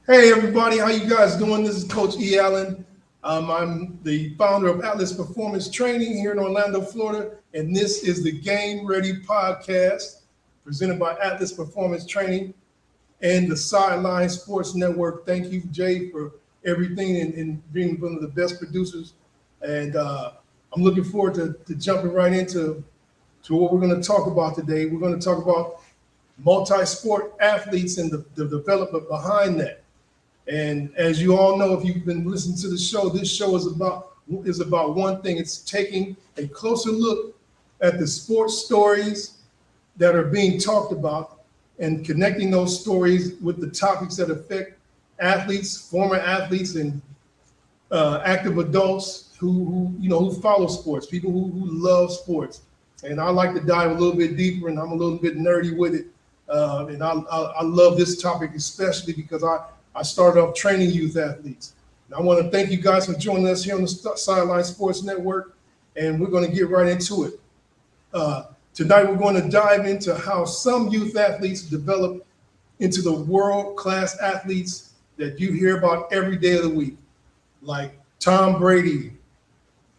Hey everybody, how you guys doing? This is Coach E. Allen. I'm the founder of Atlas Performance Training here in Orlando, Florida, and this is the Game Ready podcast presented by Atlas Performance Training and the Sideline Sports Network. Thank you, Jay, for everything and being one of the best producers. And I'm looking forward to jumping right into what we're going to talk about today. We're going to talk about multi-sport athletes and the development behind that. And as you all know, if you've been listening to the show, this show is about one thing. It's taking a closer look at the sports stories that are being talked about and connecting those stories with the topics that affect athletes, former athletes, and active adults who follow sports, people who love sports. And I like to dive a little bit deeper, and I'm a little bit nerdy with it. And I love this topic especially because I started off training youth athletes. And I want to thank you guys for joining us here on the Sideline Sports Network, and we're going to get right into it. Tonight, we're going to dive into how some youth athletes develop into the world-class athletes that you hear about every day of the week, like Tom Brady,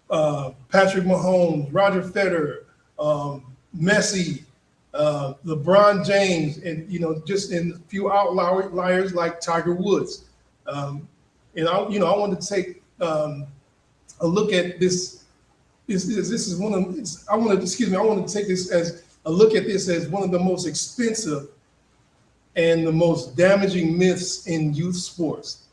Patrick Mahomes, Roger Federer, Messi, LeBron James, and just in a few outliers like Tiger Woods. And I wanted to take a look at this. This is one of. I want to take this as a look at this as one of the most expensive and the most damaging myths in youth sports.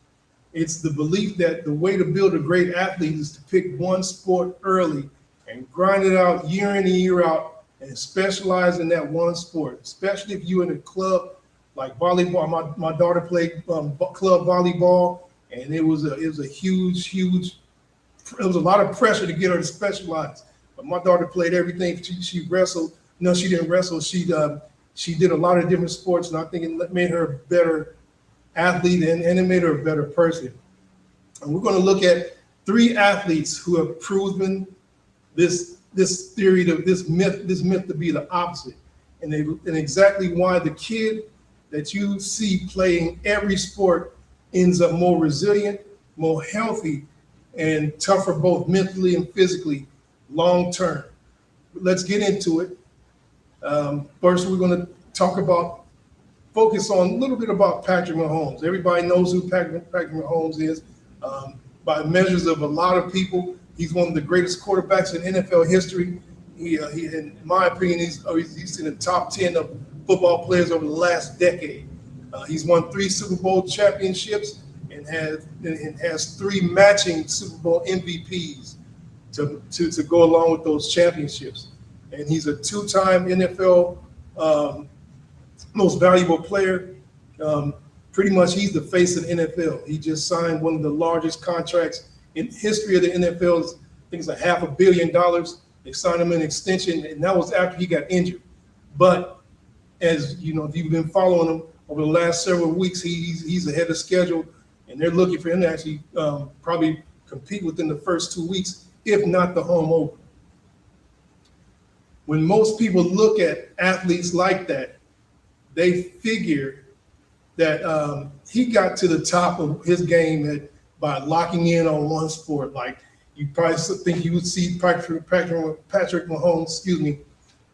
It's the belief that the way to build a great athlete is to pick one sport early and grind it out year in and year out and specialize in that one sport, especially if you're in a club like volleyball. My daughter played club volleyball, and it was a huge, it was a lot of pressure to get her to specialize. But my daughter played everything. She wrestled. No, she didn't wrestle. She did a lot of different sports, and I think it made her a better athlete and it made her a better person. And we're going to look at 3 athletes who have proven this theory, this myth to be the opposite, and exactly why the kid that you see playing every sport ends up more resilient, more healthy, and tougher both mentally and physically long term. Let's get into it. First, we're going to focus on a little bit about Patrick Mahomes. Everybody knows who Patrick Mahomes is. By measures of a lot of people, he's one of the greatest quarterbacks in NFL history. He in my opinion, he's in the top 10 of football players over the last decade. He's won 3 Super Bowl championships and has 3 matching Super Bowl MVPs to go along with those championships. And he's a 2-time NFL most valuable player. Pretty much, he's the face of the NFL. He just signed one of the largest contracts in history of the NFL. I think it's $500 million. They signed him an extension, and that was after he got injured. But as you know, if you've been following him over the last several weeks, he's ahead of schedule, and they're looking for him to actually probably compete within the first 2 weeks, if not the home opener. When most people look at athletes like that, they figure that he got to the top of his game by locking in on one sport. Like, you probably think you would see Patrick Mahomes,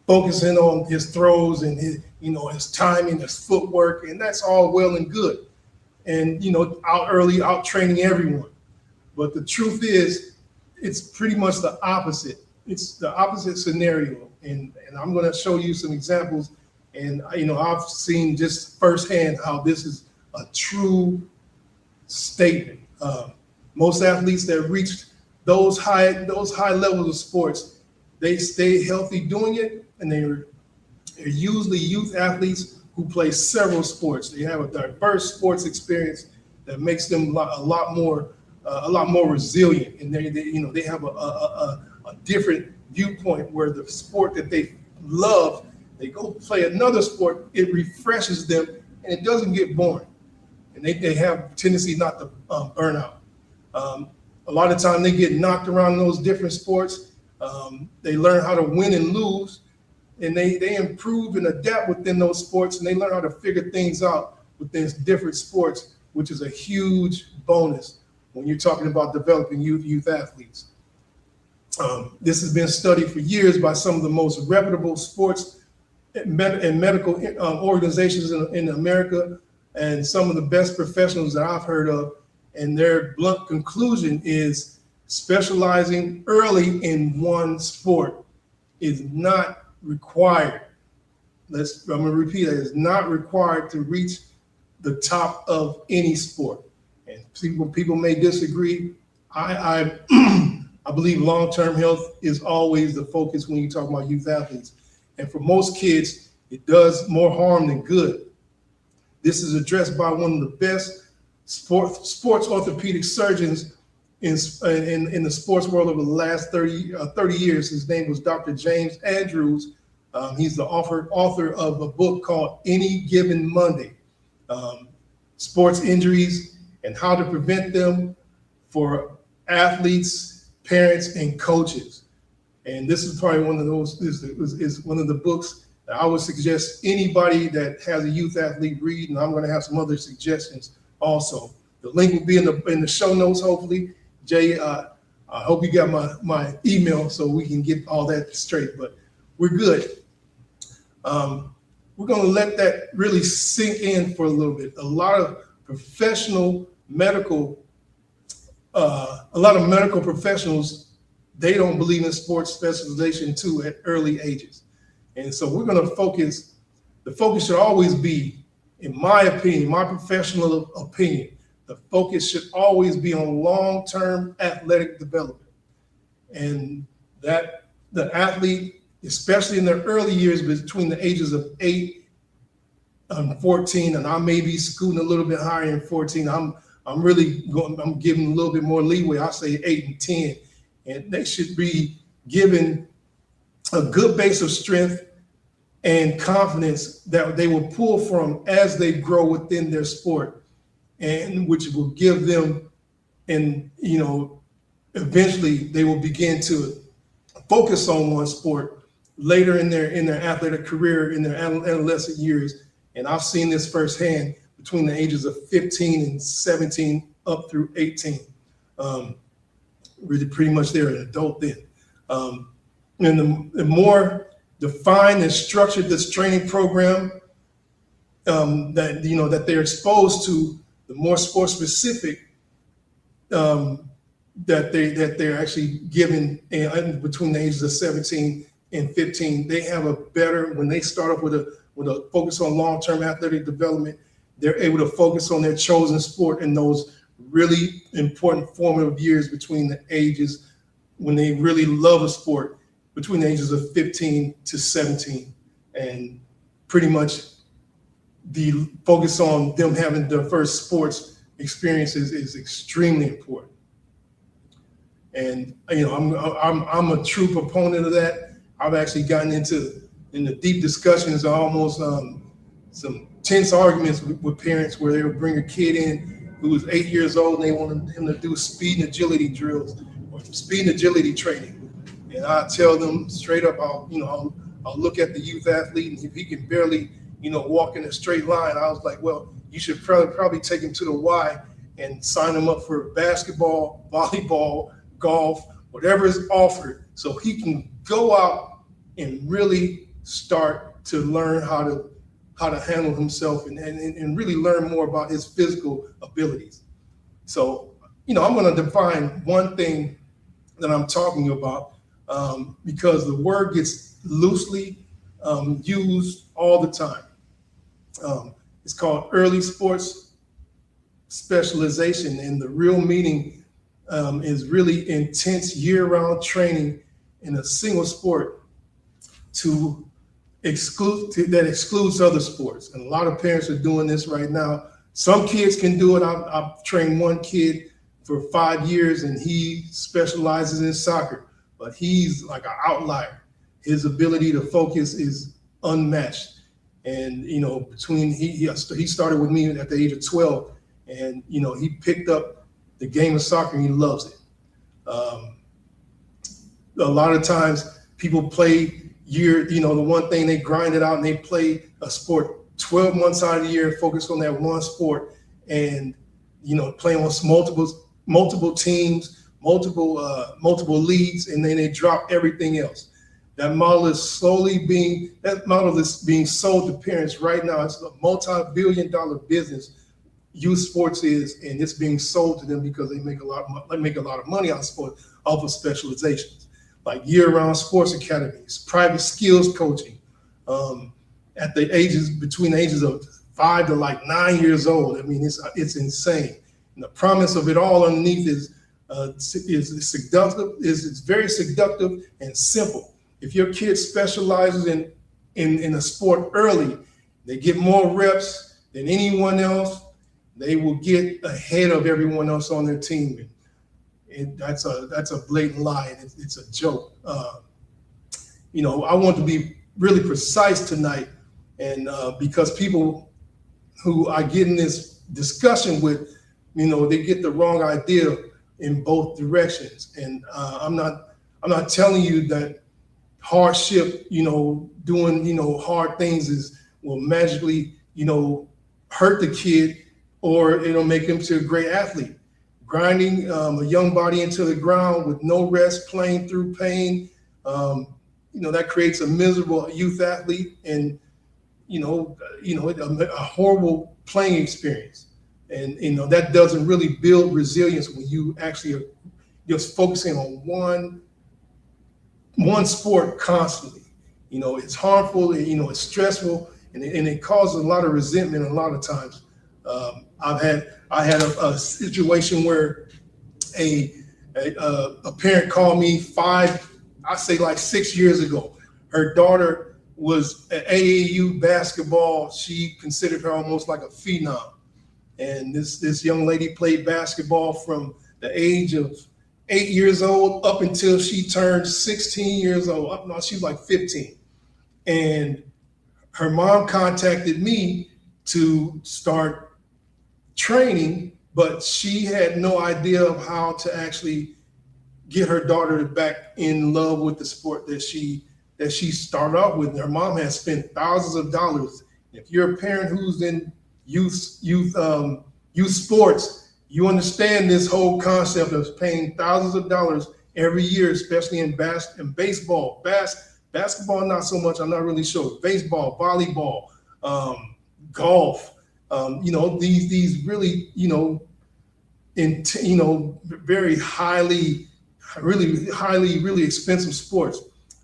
focusing on his throws and his timing, his footwork, and that's all well and good. And out training everyone. But the truth is, it's pretty much the opposite. It's the opposite scenario, and I'm going to show you some examples. And I've seen just firsthand how this is a true statement. Most athletes that reach those high levels of sports, they stay healthy doing it, and they're usually youth athletes who play several sports. They have a diverse sports experience that makes them a lot more resilient, and they have a different viewpoint where the sport that they love, they go play another sport, it refreshes them, and it doesn't get boring. And they have a tendency not to burn out. A lot of time they get knocked around in those different sports. They learn how to win and lose, and they improve and adapt within those sports, and they learn how to figure things out within different sports which is a huge bonus when you're talking about developing youth athletes. This has been studied for years by some of the most reputable sports and medical organizations in America, and some of the best professionals that I've heard of. And their blunt conclusion is specializing early in one sport is not required. I'm going to repeat that. It's not required to reach the top of any sport. And people may disagree. I believe long-term health is always the focus when you talk about youth athletes. And for most kids, it does more harm than good. This is addressed by one of the best sports orthopedic surgeons in the sports world over the last 30 years. His name was Dr. James Andrews. He's the author of a book called Any Given Monday, Sports Injuries and How to Prevent Them for Athletes, Parents, and Coaches. And this is probably one of those, is one of the books that I would suggest anybody that has a youth athlete read, and I'm going to have some other suggestions also. The link will be in the show notes, hopefully. Jay, I hope you got my email so we can get all that straight, but we're good. We're going to let that really sink in for a little bit. A lot of medical professionals, they don't believe in sports specialization too at early ages. And so we're going to focus, the focus should always be, in my opinion, my professional opinion, the focus should always be on long-term athletic development. And that the athlete, especially in their early years between the ages of 8 and 14, and I may be scooting a little bit higher in 14, I'm giving a little bit more leeway. I say 8 and 10. And they should be given a good base of strength and confidence that they will pull from as they grow within their sport, and which will give them, and eventually they will begin to focus on one sport later in their athletic career, in their adolescent years. And I've seen this firsthand between the ages of 15 and 17 up through 18. Really pretty much they're an adult then. And the more defined and structured this training program that they're exposed to, the more sports specific that they're actually given between the ages of 17 and 15. They have a better, when they start off with a focus on long-term athletic development, they're able to focus on their chosen sport in those really important formative years between the ages when they really love a sport, between the ages of 15 to 17. And pretty much the focus on them having their first sports experiences is extremely important. And I'm a true proponent of that. I've actually gotten into deep discussions, almost some tense arguments with parents where they would bring a kid in who was 8 years old and they wanted him to do speed and agility drills or speed and agility training. And I tell them straight up, I'll look at the youth athlete, and if he can barely, walk in a straight line, I was like, well, you should probably take him to the Y and sign him up for basketball, volleyball, golf, whatever is offered, so he can go out and really start to learn how to handle himself and really learn more about his physical abilities. So, I'm going to define one thing that I'm talking about because the word gets loosely used all the time. It's called early sports specialization, and the real meaning is really intense year-round training in a single sport that excludes other sports. And a lot of parents are doing this right now. Some kids can do it. I've trained one kid for 5 years, and he specializes in soccer, but he's like an outlier. His ability to focus is unmatched. And he started with me at the age of 12, and he picked up the game of soccer and he loves it. A lot of times people play the one thing, they grind it out and they play a sport 12 months out of the year, focus on that one sport, and playing on multiple teams, multiple leagues, and then they drop everything else. That model is being sold to parents right now. It's a multi-billion-dollar business. Youth sports is, and it's being sold to them because they make a lot of money out of sports, off of specializations, like year-round sports academies, private skills coaching, at between the ages of 5 to 9 years old. I mean, it's insane. And the promise of it all underneath is seductive. It's very seductive and simple. If your kid specializes in a sport early, they get more reps than anyone else. They will get ahead of everyone else on their team. And that's a blatant lie. And it's a joke. I want to be really precise tonight, and because people who I get in this discussion with, they get the wrong idea in both directions. And I'm not telling you that hardship, doing hard things will magically hurt the kid, or it'll make him to a great athlete. Grinding a young body into the ground with no rest, playing through pain, that creates a miserable youth athlete, and a horrible playing experience. And that doesn't really build resilience when you actually are just focusing on one sport constantly. It's harmful, it's stressful, and it causes a lot of resentment a lot of times. I had a situation where a parent called me 6 years ago. Her daughter was at AAU basketball. She considered her almost like a phenom. And this young lady played basketball from the age of 8 years old up until she turned 16 years old. No, she was like 15. And her mom contacted me to start training, but she had no idea of how to actually get her daughter back in love with the sport that she started off with. Her mom has spent thousands of dollars. If you're a parent who's in youth sports, you understand this whole concept of paying thousands of dollars every year, especially in baseball. Basketball, not so much. I'm not really sure. Baseball, volleyball, golf. These really, very really expensive sports.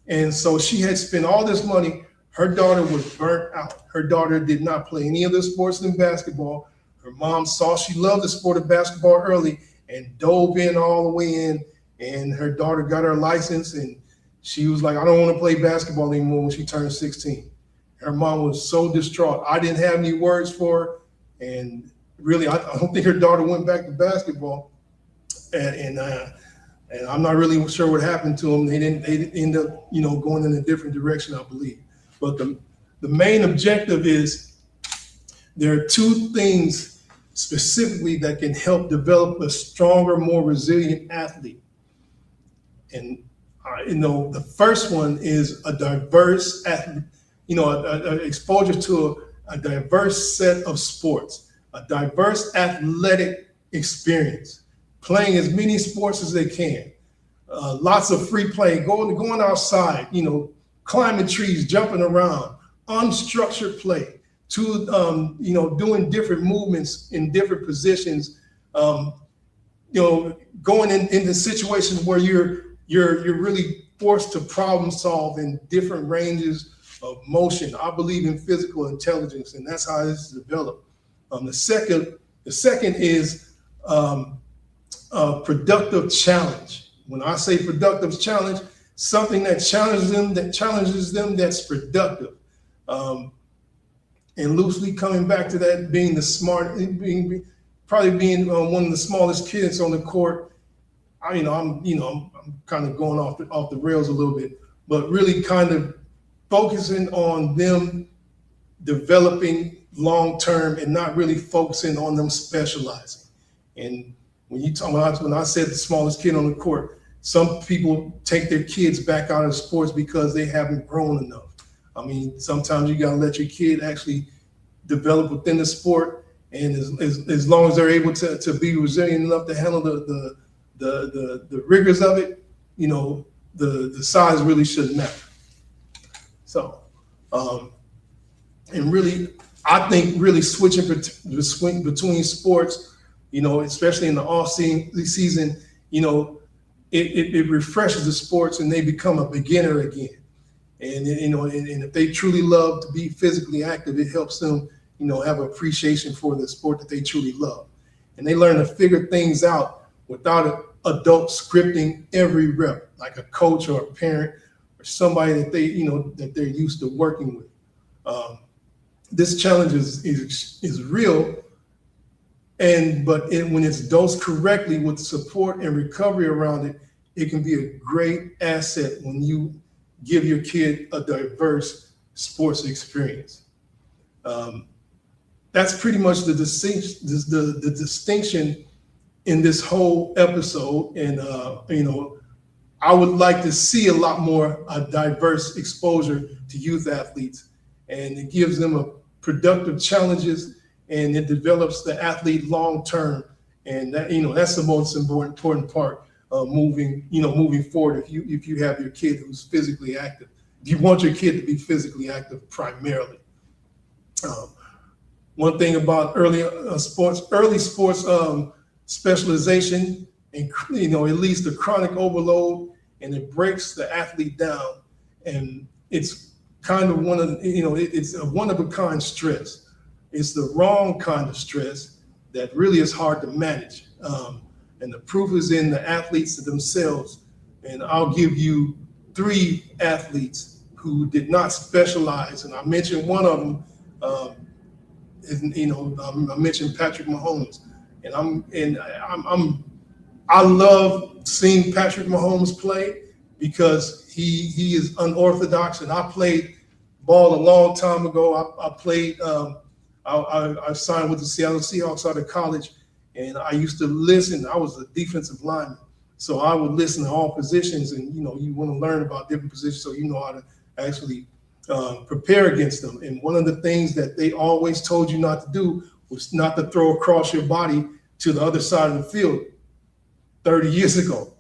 And so she had spent all this money. Her daughter was burnt out. Her daughter did not play any other sports than basketball. Her mom saw she loved the sport of basketball early and dove in all the way in. And her daughter got her license, and she was like, I don't want to play basketball anymore when she turned 16. Her mom was so distraught. I didn't have any words for her. And really, I don't think her daughter went back to basketball. And I'm not really sure what happened to them. They didn't end up, going in a different direction, I believe. But the main objective is there are two things specifically that can help develop a stronger, more resilient athlete. And the first one is a diverse athlete, exposure to a diverse set of sports, a diverse athletic experience, playing as many sports as they can, lots of free play, going outside, climbing trees, jumping around, unstructured play, to doing different movements in different positions, going into situations where you're really forced to problem solve in different ranges of motion. I believe in physical intelligence, and that's how this is developed. The second is productive challenge. When I say productive challenge, something that challenges them that's productive. And loosely coming back to that, being probably being one of the smallest kids on the court. I'm kind of going off the rails a little bit, but really kind of focusing on them developing long term and not really focusing on them specializing. And when I said the smallest kid on the court, some people take their kids back out of sports because they haven't grown enough. I mean, sometimes you got to let your kid actually develop within the sport And as long as they're able to be resilient enough to handle the rigors of it, the size really shouldn't matter. So, and really, I think really switching between sports, especially in the off season, it refreshes the sports and they become a beginner again. And and if they truly love to be physically active, it helps them, have appreciation for the sport that they truly love. And they learn to figure things out without adults scripting every rep, like a coach or a parent or somebody that that they're used to working with. This challenge is real, but when it's dosed correctly with support and recovery around it, it can be a great asset when you give your kid a diverse sports experience. That's pretty much the distinction in this whole episode. And I would like to see a lot more diverse exposure to youth athletes, and it gives them a productive challenges, and it develops the athlete long term. And that that's the most important part moving forward. If you have your kid who's physically active, if you want your kid to be physically active primarily. One thing about early sports specialization, and it leads to chronic overload, and it breaks the athlete down, and it's kind of it's a one-of-a-kind stress. It's the wrong kind of stress that really is hard to manage, and the proof is in the athletes themselves. And I'll give you 3 athletes who did not specialize, and I mentioned one of them. I mentioned Patrick Mahomes, and I love seeing Patrick Mahomes play because he is unorthodox. And I played ball a long time ago. I played. I signed with the Seattle Seahawks out of college, and I used to listen. I was a defensive lineman, so I would listen to all positions. And you want to learn about different positions, so you know how to actually prepare against them. And one of the things that they always told you not to do was not to throw across your body to the other side of the field 30 years ago.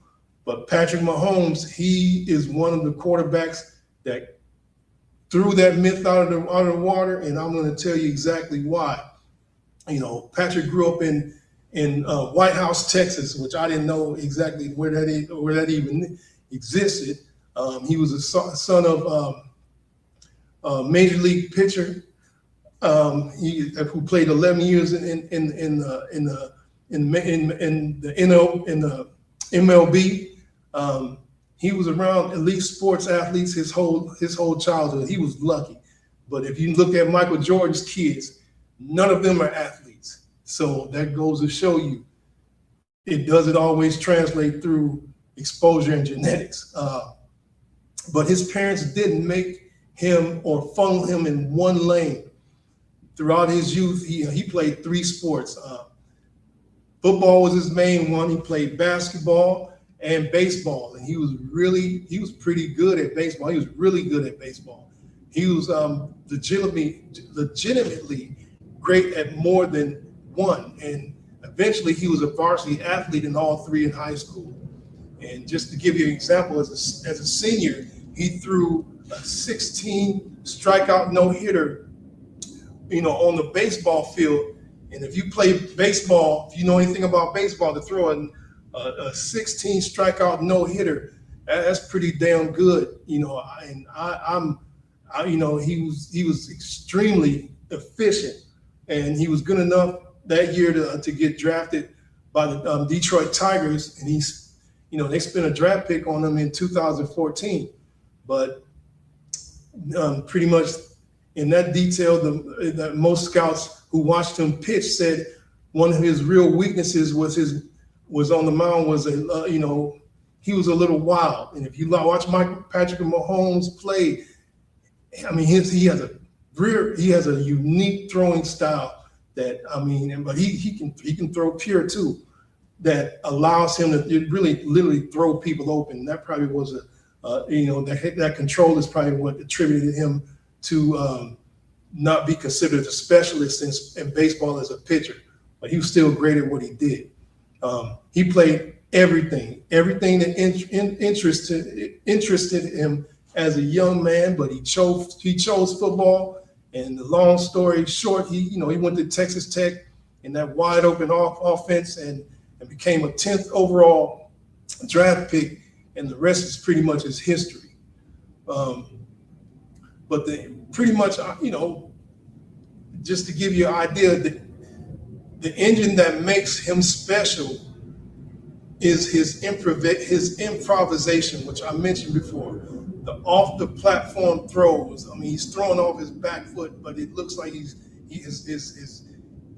But Patrick Mahomes, he is one of the quarterbacks that threw that myth out of the water, and I'm going to tell you exactly why. Patrick grew up in White House, Texas, which I didn't know exactly where that even existed. He was a son of major league pitcher who played 11 years in the MLB. He was around elite sports athletes his whole childhood. He was lucky. But if you look at Michael Jordan's kids, none of them are athletes. So that goes to show you it doesn't always translate through exposure and genetics. But his parents didn't make him or funnel him in one lane. Throughout his youth, he played 3 sports. Football was his main one. He played basketball and baseball, and he was pretty good at baseball. He was really good at baseball. He was legitimately great at more than one, and eventually he was a varsity athlete in all 3 in high school. And just to give you an example, as a senior, he threw a 16 strikeout no-hitter, on the baseball field. And if you play baseball, if you know anything about baseball, to throw a 16 strikeout no-hitter, that's pretty damn good, And he was extremely efficient, and he was good enough that year to get drafted by the Detroit Tigers, and they spent a draft pick on him in 2014. But pretty much in that detail, that most scouts who watched him pitch said one of his real weaknesses was on the mound was he was a little wild. And if you watch Patrick Mahomes play, I mean, he has a unique throwing style but he can throw pure too, that allows him to really literally throw people open. That probably was that control is probably what attributed him to not be considered a specialist in baseball as a pitcher, but he was still great at what he did. He played everything that interested him as a young man, but he chose football. And the long story short, he went to Texas Tech in that wide open offense and became a 10th overall draft pick, and the rest is pretty much his history. But pretty much, just to give you an idea, the engine that makes him special is his improvisation, which I mentioned before. The off the platform throws. I mean, he's throwing off his back foot, but it looks like if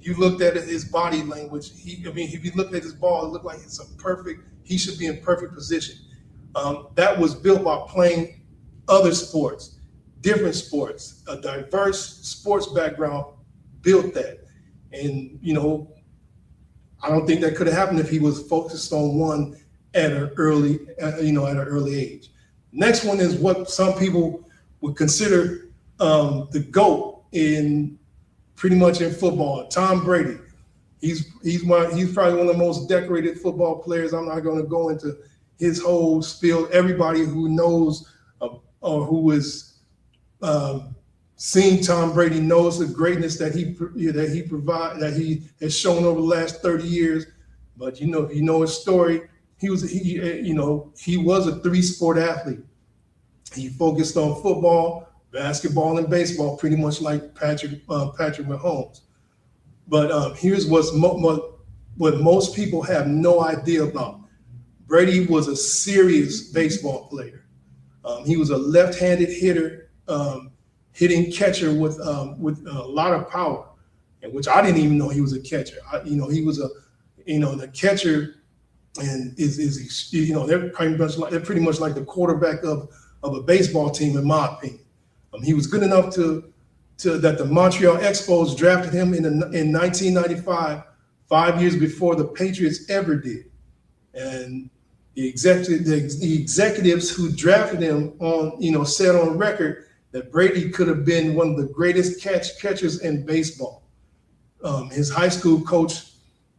you looked at his body language, if you looked at his ball, it looked like he should be in perfect position. That was built by playing other sports, different sports. A diverse sports background built that. And, I don't think that could have happened if he was focused on one at an early age. Next one is what some people would consider the GOAT in football, Tom Brady. He's probably one of the most decorated football players. I'm not going to go into his whole spiel. Everybody who knows or who is seeing Tom Brady knows the greatness that he has shown over the last 30 years. But if you know his story, he was a 3-sport athlete. He focused on football, basketball, and baseball, pretty much like Patrick Mahomes. But here's what most people have no idea about. Brady was a serious baseball player. He was a left-handed hitter, hitting catcher with a lot of power, and which I didn't even know he was a catcher. He was the catcher, and they're pretty much like the quarterback of a baseball team, in my opinion. He was good enough that the Montreal Expos drafted him in 1995, 5 years before the Patriots ever did, and the executives who drafted him said on record that Brady could have been one of the greatest catchers in baseball. His high school coach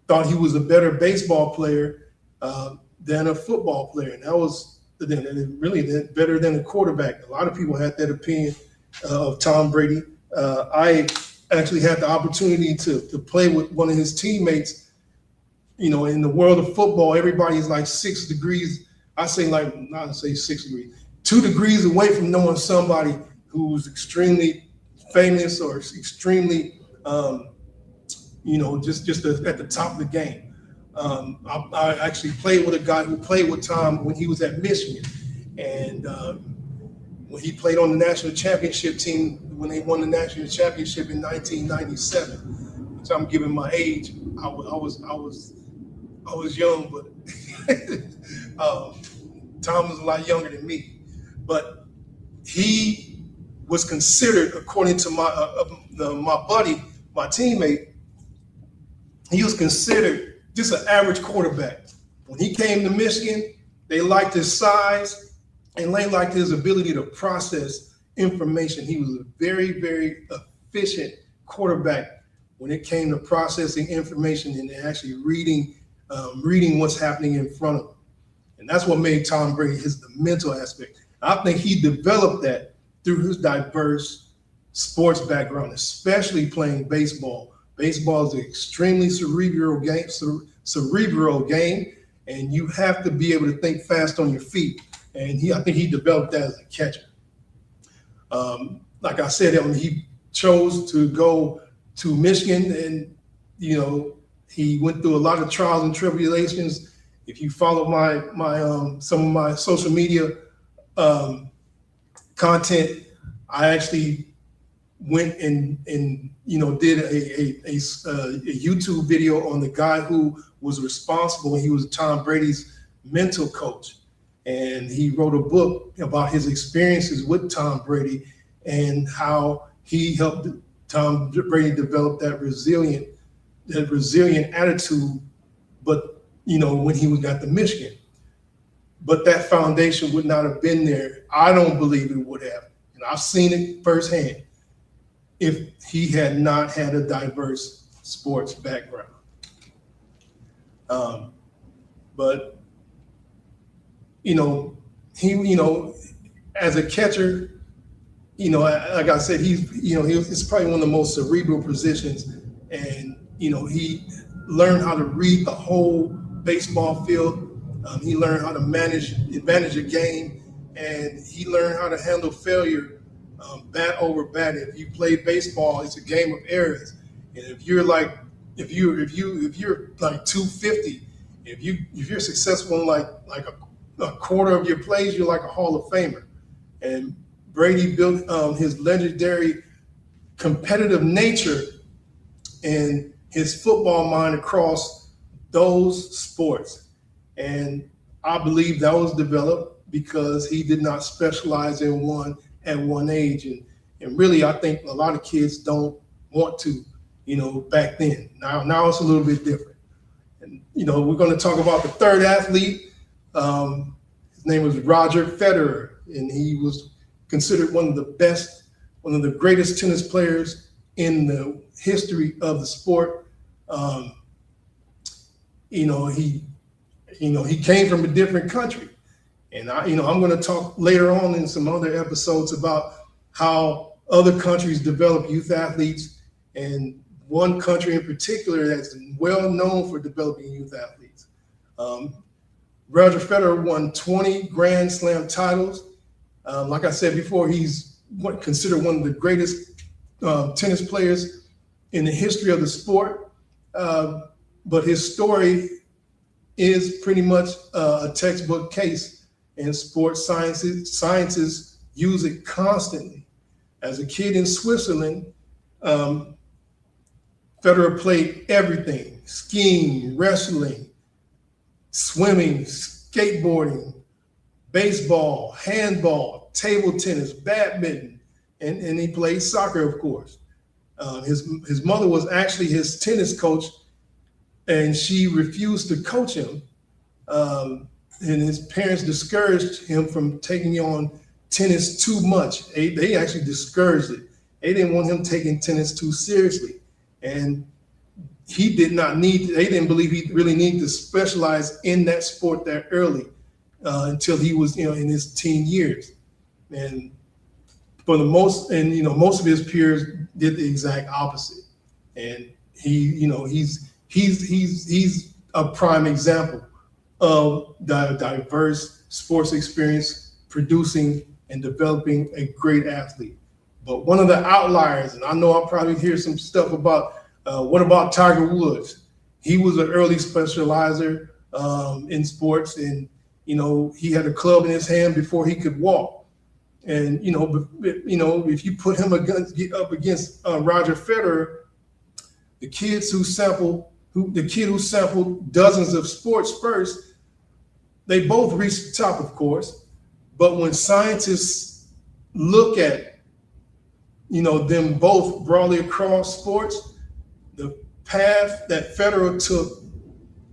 thought he was a better baseball player than a football player, and that was really better than a quarterback. A lot of people had that opinion of Tom Brady. I actually had the opportunity to play with one of his teammates. In the world of football, everybody's like 6 degrees. I say 6 degrees, 2 degrees away from knowing somebody who's extremely famous or extremely, just at the top of the game. I actually played with a guy who played with Tom when he was at Michigan, and when he played on the national championship team, when they won the national championship in 1997. Which I'm giving my age. I was young, but Tom was a lot younger than me. But he was considered, according to my buddy, my teammate, he was considered just an average quarterback. When he came to Michigan, they liked his size and they liked his ability to process information. He was a very, very efficient quarterback when it came to processing information and actually reading what's happening in front of him. And that's what made Tom Brady the mental aspect. I think he developed that through his diverse sports background, especially playing baseball. Baseball is an extremely cerebral game, and you have to be able to think fast on your feet. And I think he developed that as a catcher. Like I said, he chose to go to Michigan, and he went through a lot of trials and tribulations. If you follow some of my social media content, I actually went and did a YouTube video on the guy who was responsible. He was Tom Brady's mental coach, and he wrote a book about his experiences with Tom Brady and how he helped Tom Brady develop that resilient attitude. But when he got to Michigan, but that foundation would not have been there. I don't believe it would have, and I've seen it firsthand. if he had not had a diverse sports background. But as a catcher, like I said, it's probably one of the most cerebral positions, and he learned how to read the whole baseball field. He learned how to manage a game, and he learned how to handle failure, bat over bat. If you play baseball, it's a game of errors, and if you're like 250, if you're successful in like a quarter of your plays, you're like a Hall of Famer. And Brady built his legendary competitive nature and his football mind across those sports. And I believe that was developed because he did not specialize in one at one age. And really, I think a lot of kids don't want to, back then. Now it's a little bit different. And, we're going to talk about the third athlete. His name was Roger Federer, and he was considered one of the greatest tennis players in the history of the sport. He came from a different country, and I'm going to talk later on in some other episodes about how other countries develop youth athletes, and one country in particular that's well known for developing youth athletes. Roger Federer won 20 Grand Slam titles. Like I said before, he's considered one of the greatest tennis players in the history of the sport. But his story is pretty much a textbook case, and sports scientists use it constantly. As a kid in Switzerland, Federer played everything: skiing, wrestling, swimming, skateboarding, baseball, handball, table tennis, badminton, and he played soccer, of course. His mother was actually his tennis coach, and she refused to coach him. And his parents discouraged him from taking on tennis too much. They actually discouraged it. They didn't want him taking tennis too seriously. And they didn't believe he really needed to specialize in that sport that early until he was, in his teen years. And most of his peers did the exact opposite. And he's a prime example of the diverse sports experience producing and developing a great athlete. But one of the outliers, and I know I'll probably hear some stuff about, what about Tiger Woods? He was an early specializer in sports, and he had a club in his hand before he could walk. And if you put him up against Roger Federer, the kid who sampled dozens of sports first, they both reached the top, of course. But when scientists look at them both broadly across sports, the path that Federer took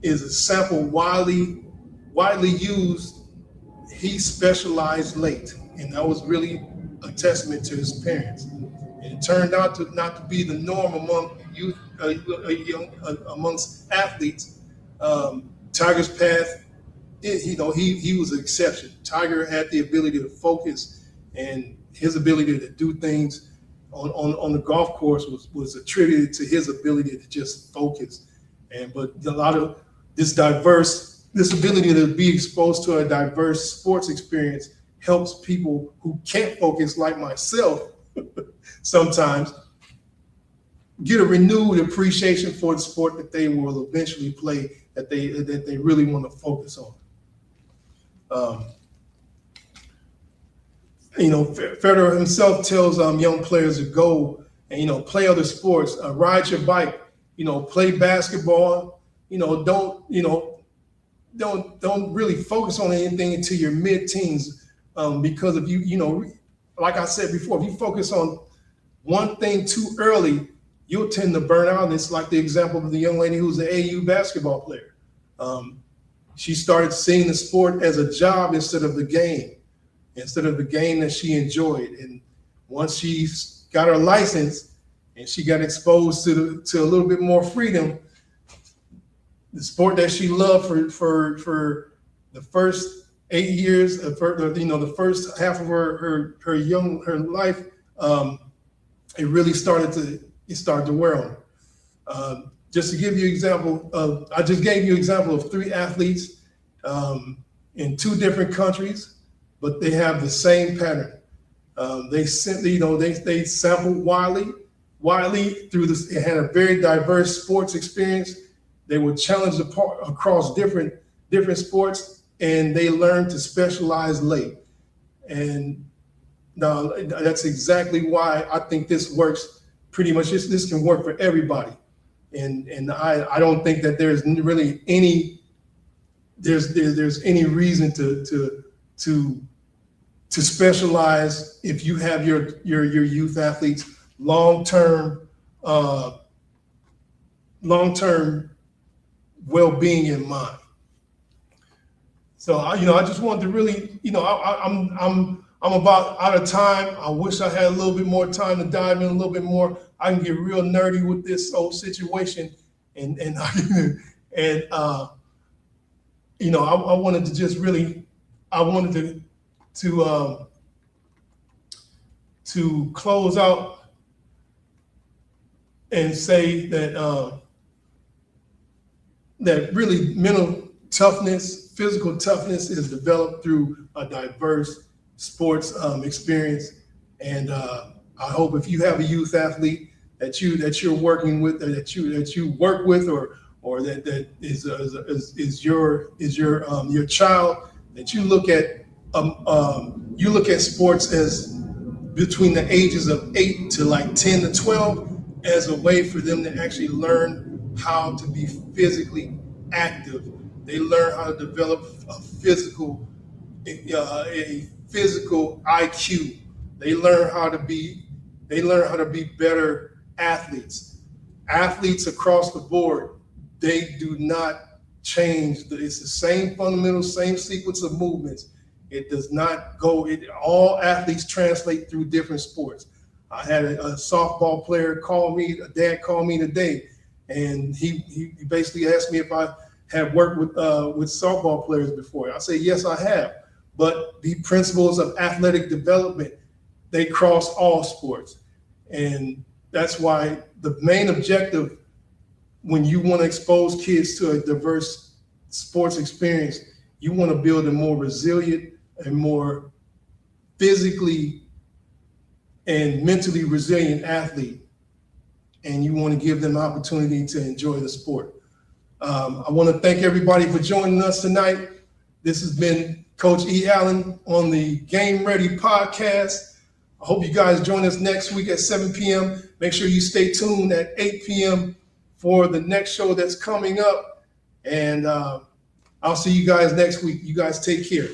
is a sample widely used. He specialized late, and that was really a testament to his parents. And it turned out not to be the norm among youth, amongst athletes. Tiger's path, he was an exception. Tiger had the ability to focus, and his ability to do things on the golf course was attributed to his ability to just focus. But a lot of this ability to be exposed to a diverse sports experience helps people who can't focus, like myself, sometimes get a renewed appreciation for the sport that they will eventually play, that they really want to focus on. Federer himself tells young players to go and play other sports, ride your bike, play basketball. Don't really focus on anything until your mid-teens, because if you like I said before, if you focus on one thing too early, you'll tend to burn out. And it's like the example of the young lady who's an AU basketball player. She started seeing the sport as a job instead of the game that she enjoyed. And once she got her license, and she got exposed to a little bit more freedom. The sport that she loved for the first 8 years of her, the first half of her life, it really started to wear on her. Just to give you an example I just gave you an example of 3 athletes in 2 different countries, but they have the same pattern. They simply, they sampled widely through this. It had a very diverse sports experience. They were challenged across different sports, and they learned to specialize late. And now that's exactly why I think this works pretty much. This can work for everybody. And I don't think that there's really any reason to specialize if you have your youth athletes long-term well-being in mind. So I just wanted to really, I'm about out of time. I wish I had a little bit more time to dive in a little bit more. I can get real nerdy with this whole situation, and I wanted to just really, I wanted to close out and say that that really mental toughness, physical toughness is developed through a diverse sports experience. And I hope if you have a youth athlete that you're working with, that you work with, or that is your child, that you look at sports as between the ages of 8 to like 10 to 12 as a way for them to actually learn how to be physically active. They learn how to develop a physical IQ. They learn how to be better athletes. Athletes across the board, they do not change. It's the same fundamentals, same sequence of movements. It does not go. All athletes translate through different sports. I had a softball player call me. A dad called me today, and he basically asked me if I had worked with softball players before. I say yes, I have. But the principles of athletic development, they cross all sports, and that's why the main objective when you want to expose kids to a diverse sports experience, you want to build a more resilient and more physically and mentally resilient athlete, and you want to give them the opportunity to enjoy the sport. I want to thank everybody for joining us tonight. This has been Coach E. Allen on the Game Ready podcast. I hope you guys join us next week at 7 p.m. Make sure you stay tuned at 8 p.m. for the next show that's coming up. And I'll see you guys next week. You guys take care.